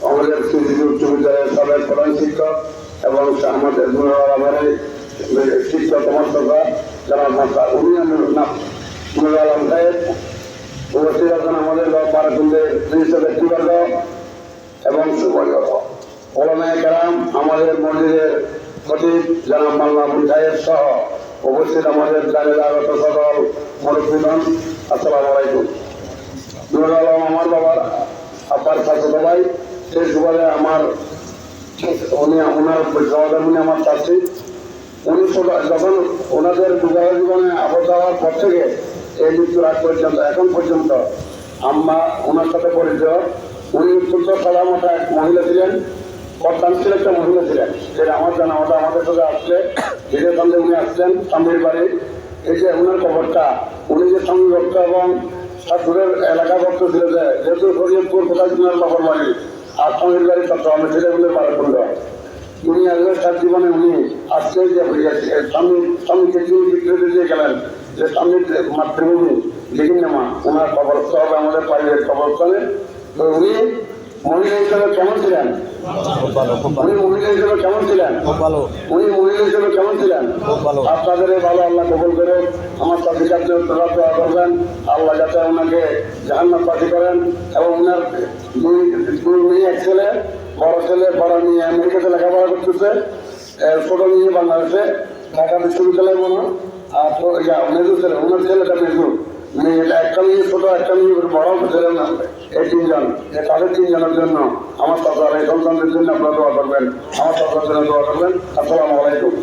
আমাদের সিদ্দিকী উচ্চ বিদ্যালয়ের সাবেক প্রধান শিক্ষক এবং আমাদের শিক্ষক সমর্থকরা যারা উনি নুরুল আলম সাহেব উপস্থিত আছেন, আমাদের পাড়াকুণ্ডের বিশিষ্ট ব্যক্তিবর্গ এবং ওলামায়ে কেরাম, আমাদের মসজিদের খতিব জনাব মাওলানা আবুল সাহেব সহ উপস্থিত আমাদের জানের আগত সকল মুরব্বীগণ, আসসালামু আলাইকুম। নুরুল আলম আমার বাবার আব্বার চাচাতো ভাই, সেই সুবাদে ওনার সমাধান আমার চাচ্ছি। উনি যখন ওনাদের বিবাহ জীবনে আবদ্ধ হওয়ার পর থেকে এই মৃত্যুর আগ পর্যন্ত এখন পর্যন্ত আমরা ওনার সাথে পরিচয়। উনি অত্যন্ত সালামতা এক মহিলা ছিলেন, কর্তানশীল একটা মহিলা ছিলেন, যেটা আমার জানা ওটা আমাদের সাথে আসলে ধীরে সঙ্গে উনি আসছেন স্বামীর বাড়ি। এই যে ওনার খবরটা, উনি যে স্বামী ভক্ত এবং ঠাকুরের এলাকা ভক্ত ছিল, যে যেহেতু শরীয়তপুর কোথায় ওনার বাবার বাড়ি আর স্বামীর বাড়ি তত আমি ছেলেগুলো পারাকুণ্ড। উনি আসলে তার জীবনে উনি আজকে যে স্বামীকে তিনি বিক্রিতে দিয়ে গেলেন, যে স্বামীর মাতৃভূমি লিখিনামা ওনার কবরস্থ হবে আমাদের পারিবারিক কবরস্থানে। তো উনি মহিলা হিসেবে কেমন ছিলেন? উনি মহিলা হিসেবে কেমন ছিলেন? উনি মহিলা হিসেবে কেমন ছিলেন? আপনাদের ভালো আল্লাহ কবুল করে আমার সাথে কাছে দোয়া করবেন, আল্লাহ যাতে ওনাকে জান্নাতবাসী করেন। এবং ওনার দুই মেয়ে, এক ছেলে, বড় ছেলে বড় মেয়ে আমেরিকাতে লেখাপড়া করতেছে, ছোট মেয়ে বাংলাদেশে ঢাকা বিশ্ববিদ্যালয় মনে হয়। আর মেজু ছেলে, ওনার ছেলেটা মেজু, মেয়েটা একটা মেয়ে ছোট, একটা মেয়ে বড় ছেলে না। এই তিনজন, তাদের তিনজনের জন্য আমার সরকার, এই সন্তানদের জন্য আপনারা দোয়া করবেন, আমার সরকারের জন্য দোয়া করবেন। আসসালামু আলাইকুম।